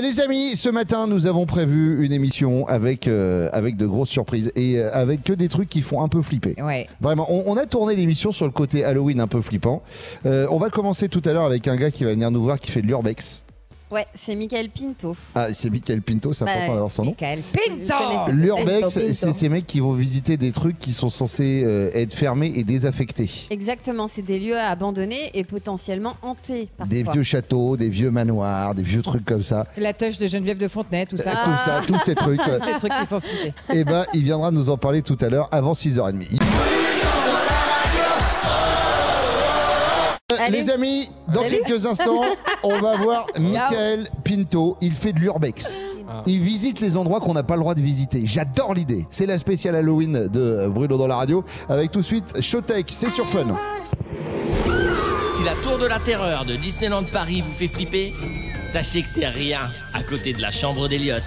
Les amis, ce matin, nous avons prévu une émission avec de grosses surprises et avec que des trucs qui font un peu flipper. Ouais. Vraiment, on a tourné l'émission sur le côté Halloween un peu flippant. On va commencer tout à l'heure avec un gars qui va venir nous voir qui fait de l'urbex. Ouais, c'est Michael Pinto. Ah, c'est Michael Pinto, c'est important d'avoir son nom. Michael Pinto. L'urbex, c'est ces mecs qui vont visiter des trucs qui sont censés être fermés et désaffectés. Exactement, c'est des lieux abandonnés et potentiellement hantés. Parfois. Des vieux châteaux, des vieux manoirs, des vieux trucs comme ça. La touche de Geneviève de Fontenay, tout ça. Tout ça, tous ces trucs. Tous ces trucs qu'il faut flipper. Et ben, il viendra nous en parler tout à l'heure avant 6h30. Allez. Les amis, dans quelques instants, on va voir Michael Pinto. Il fait de l'urbex. Il visite les endroits qu'on n'a pas le droit de visiter. J'adore l'idée. C'est la spéciale Halloween de Bruno dans la radio. Avec tout de suite Showtech, c'est sur Fun. Si la tour de la terreur de Disneyland Paris vous fait flipper, sachez que c'est rien à côté de la chambre d'Eliott.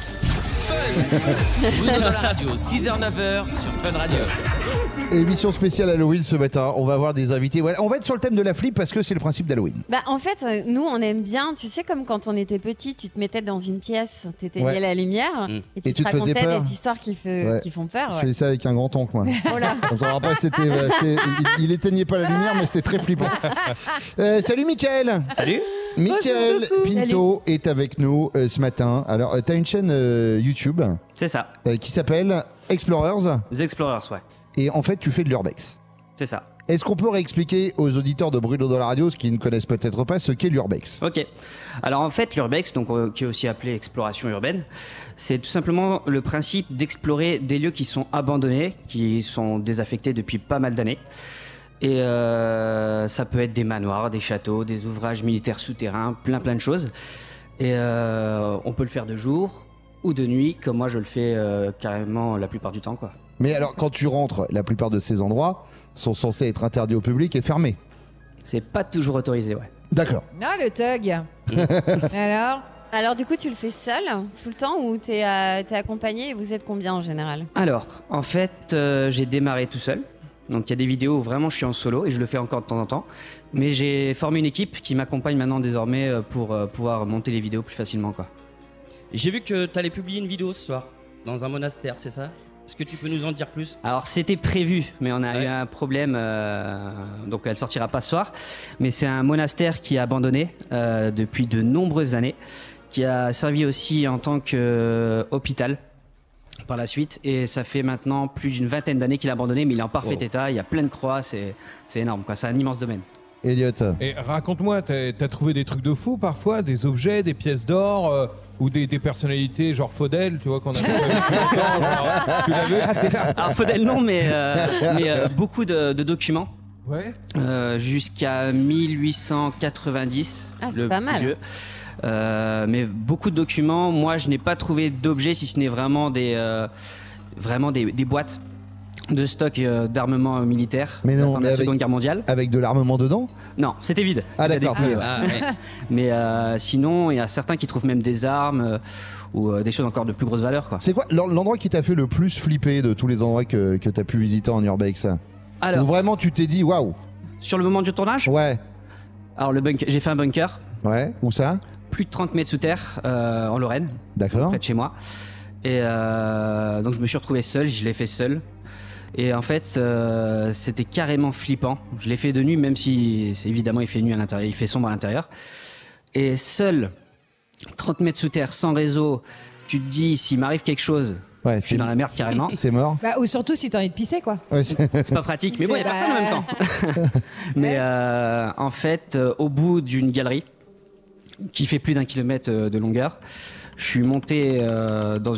Fun Bruno dans la radio, 6h-9h sur Fun Radio. Émission spéciale Halloween ce matin. On va avoir des invités. Voilà, on va être sur le thème de la flip parce que c'est le principe d'Halloween. Bah, en fait, nous, on aime bien, tu sais, comme quand on était petit, tu te mettais dans une pièce, t'éteignais la lumière et tu te racontais des histoires qui font peur. Je faisais ça avec un grand-oncle, moi. Oh là. Après, il éteignait pas la lumière, mais c'était très flippant. Salut, Michael. Salut. Michael Pinto est avec nous ce matin. Alors, tu as une chaîne YouTube. C'est ça. Qui s'appelle Explorers. The Explorers, ouais. Et en fait, tu fais de l'urbex. C'est ça. Est-ce qu'on peut réexpliquer aux auditeurs de Bruno dans la radio, ce qui ne connaissent peut-être pas, ce qu'est l'urbex? Ok. Alors en fait, l'urbex, donc qui est aussi appelé exploration urbaine, c'est tout simplement le principe d'explorer des lieux qui sont abandonnés, qui sont désaffectés depuis pas mal d'années. Et ça peut être des manoirs, des châteaux, des ouvrages militaires souterrains, plein de choses. Et on peut le faire de jour ou de nuit, comme moi je le fais carrément la plupart du temps, quoi. Mais alors, quand tu rentres, la plupart de ces endroits sont censés être interdits au public et fermés. C'est pas toujours autorisé, ouais. D'accord. Non, le thug. Alors, du coup, tu le fais seul tout le temps ou t'es accompagné et vous êtes combien en général? Alors, en fait, j'ai démarré tout seul. Donc il y a des vidéos où vraiment je suis en solo et je le fais encore de temps en temps. Mais j'ai formé une équipe qui m'accompagne maintenant désormais pour pouvoir monter les vidéos plus facilement, quoi. J'ai vu que tu allais publier une vidéo ce soir dans un monastère, c'est ça? Est-ce que tu peux nous en dire plus? Alors c'était prévu, mais on a eu un problème, donc elle sortira pas ce soir. Mais c'est un monastère qui est abandonné depuis de nombreuses années, qui a servi aussi en tant qu'hôpital par la suite. Et ça fait maintenant plus d'une vingtaine d'années qu'il est abandonné, mais il est en parfait état, il y a plein de croix, c'est énorme, quoi. C'est un immense domaine. Elliot. Et raconte-moi, t'as trouvé des trucs de fou parfois, des objets, des pièces d'or ou des personnalités genre Faudel, tu vois, qu'on a. Tu l'avais? Ah, t'es là. Alors Faudel non, mais beaucoup de documents. Ouais. Jusqu'à 1890. Ah, c'est pas mal. Vieux. Mais beaucoup de documents. Moi, je n'ai pas trouvé d'objets, si ce n'est vraiment des boîtes de stock d'armement militaire pendant la Seconde Guerre mondiale. Avec de l'armement dedans? Non, c'était vide. Ah d'accord. Mais sinon, il y a certains qui trouvent même des armes ou des choses encore de plus grosse valeur, quoi. C'est quoi l'endroit qui t'a fait le plus flipper de tous les endroits que t'as pu visiter en urbex? Alors, où vraiment tu t'es dit waouh? Sur le moment du tournage? Ouais. Alors j'ai fait un bunker. Ouais. Où ça? Plus de 30 mètres sous terre en Lorraine. D'accord. Près de chez moi. Et donc je me suis retrouvé seul, je l'ai fait seul. Et en fait, c'était carrément flippant. Je l'ai fait de nuit, même si évidemment il fait nuit à l'intérieur, il fait sombre à l'intérieur. Et seul, 30 mètres sous terre, sans réseau, tu te dis, s'il m'arrive quelque chose, je suis dans la merde carrément. C'est mort. Ou surtout si t'as envie de pisser, quoi. Ouais, c'est pas pratique, mais bon, il y a personne en même temps. Mais en fait, au bout d'une galerie, qui fait plus d'1 kilomètre de longueur, je suis monté dans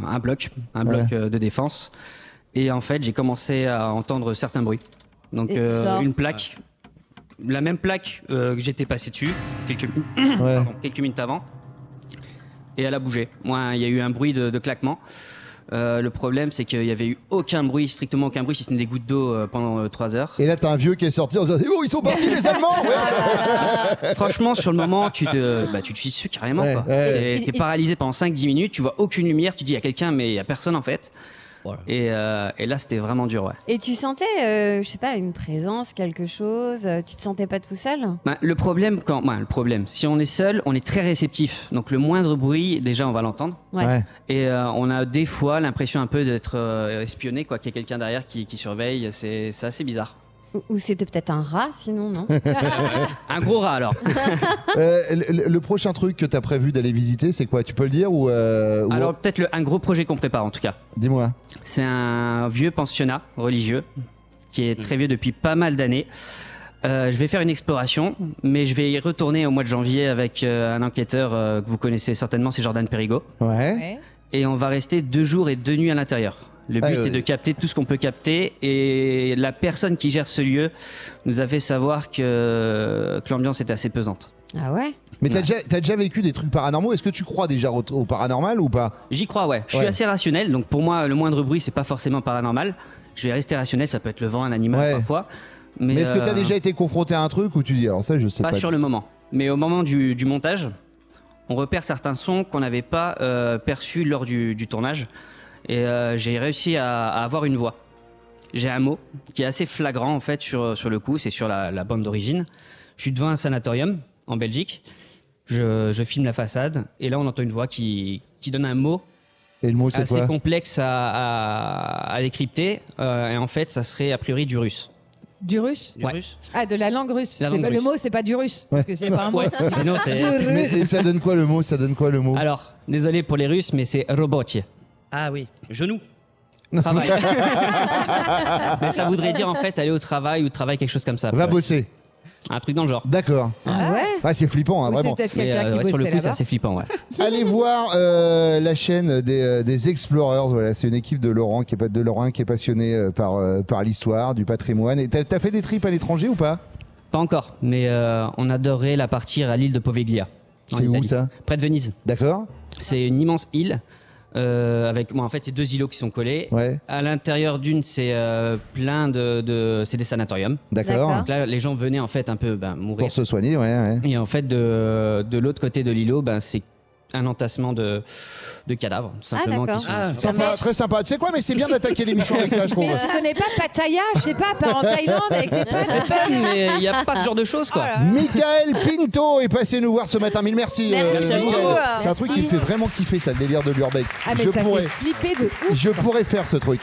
un bloc de défense. Et en fait, j'ai commencé à entendre certains bruits. Donc une plaque, la même plaque que j'étais passé dessus quelques minutes avant. Et elle a bougé. Moi, il y a eu un bruit de claquement. Le problème, c'est qu'il n'y avait eu aucun bruit, strictement aucun bruit, si ce n'est des gouttes d'eau pendant 3 heures. Et là, t'as un vieux qui est sorti en disant oh, ils sont partis les Allemands. Franchement, sur le moment, tu te chies dessus carrément. T'es paralysé pendant 5-10 minutes, tu vois aucune lumière, tu dis il y a quelqu'un, mais il n'y a personne en fait. Et là, c'était vraiment dur, ouais. Et tu sentais, je sais pas, une présence, quelque chose. Tu te sentais pas tout seul? Le problème, si on est seul, on est très réceptif. Donc le moindre bruit, déjà, on va l'entendre. Ouais. Et on a des fois l'impression un peu d'être espionné, quoi, qu'il y a quelqu'un derrière qui surveille. C'est assez bizarre. Ou c'était peut-être un rat, sinon, non? Un gros rat, alors. Le prochain truc que tu as prévu d'aller visiter, c'est quoi? Tu peux le dire ou Alors, peut-être un gros projet qu'on prépare, en tout cas. Dis-moi. C'est un vieux pensionnat religieux qui est très vieux depuis pas mal d'années. Je vais faire une exploration, mais je vais y retourner au mois de janvier avec un enquêteur que vous connaissez certainement, c'est Jordan Perigo. Ouais. Et on va rester 2 jours et 2 nuits à l'intérieur. Le but est de capter tout ce qu'on peut capter, et la personne qui gère ce lieu nous a fait savoir que l'ambiance était assez pesante. Ah ouais? Mais t'as déjà vécu des trucs paranormaux? Est-ce que tu crois déjà au paranormal ou pas? J'y crois, ouais. Je suis assez rationnel, donc pour moi, le moindre bruit, c'est pas forcément paranormal. Je vais rester rationnel, ça peut être le vent, un animal parfois. Mais est-ce que t'as déjà été confronté à un truc où tu dis, alors ça, je sais pas. Pas sur le moment. Mais au moment du montage, on repère certains sons qu'on n'avait pas perçus lors du tournage. Et j'ai réussi à avoir une voix. J'ai un mot qui est assez flagrant en fait sur le coup, c'est sur la bande d'origine. Je suis devant un sanatorium en Belgique, je filme la façade et là on entend une voix qui donne un mot. Et le mot c'est assez quoi? complexe à décrypter, et en fait ça serait a priori du russe. Du russe? Russe. Ah, de la langue russe. La langue russe. Le mot, c'est pas du russe. Parce que c'est pas un mot. Sinon, c'est... Mais ça donne quoi le mot? Alors, désolé pour les Russes, mais c'est robotier. Ah oui, genou. Travail. Mais ça voudrait dire en fait aller au travail ou travail, quelque chose comme ça. Va bosser. Un truc dans le genre. D'accord. Ah ouais? Ah, c'est flippant, hein, vraiment. C'est peut-être quelqu'un qui sur le bossait coup, c'est là-bas. assez flippant, ouais. Allez voir la chaîne des Explorers. Voilà, c'est une équipe de Laurent qui est passionné par l'histoire, du patrimoine. Et t'as fait des trips à l'étranger ou pas? Pas encore, mais on adorerait la partir à l'île de Poveglia. C'est où ça? Près de Venise. D'accord. C'est une immense île. Avec en fait c'est 2 îlots qui sont collés. Ouais. À l'intérieur d'une c'est plein c'est des sanatoriums. D'accord. Donc là les gens venaient en fait un peu mourir. Pour se soigner, ouais. Et en fait de l'autre côté de l'îlot, c'est un entassement de cadavres, tout simplement. d'accord. Qui sont... Sympa, très sympa. Tu sais quoi, mais c'est bien d'attaquer l'émission avec ça, je trouve. Mais tu connais pas Pattaya, je sais pas, part en Thaïlande avec des pâtes. C'est fun, mais il n'y a pas ce genre de choses, quoi. Michael Pinto est passé nous voir ce matin. Mille merci. Merci Michael. beaucoup. C'est un truc qui me fait vraiment kiffer, ça, le délire de l'urbex. Ah, mais ça fait flipper de ouf. Je pourrais faire ce truc.